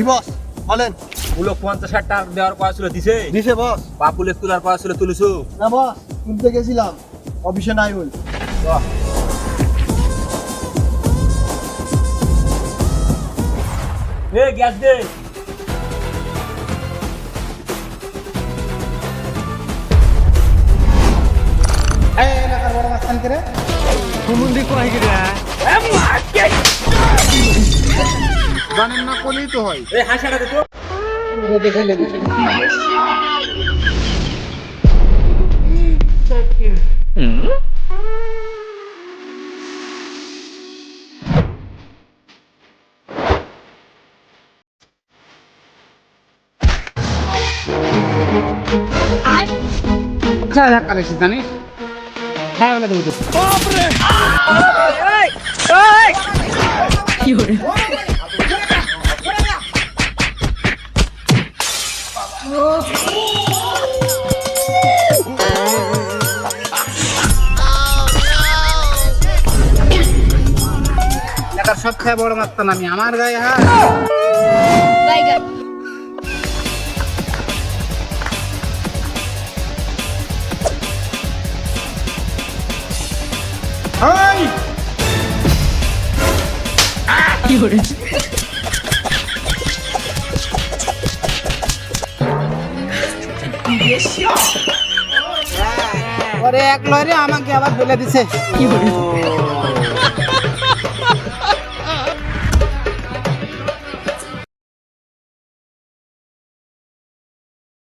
বস বলেন। পুলক 50,000 টাকা দেওয়ার কথা ছিল, দিছে? দিছে বস। বাপুলে তোলার কথা ছিল, তুলিছো? না বস, তুলতে গেছিলাম, অফিসে নাই বল। গ্যাস দে। এলাকার বড় মাস্তান করে হুমুন্দি কোয়াই গিরা জানেন না, কোলেই তো হয়। হাসাটা দে তো। দেখে নেবে। যা যা কালেছি জানিস, হ্যাঁ বলে দেবো। এটার সবচেয়ে বড় মাত্রা আমি আমার গায়ে হাত। ওরে এক লরে আমাকে আবার বলে দিছে।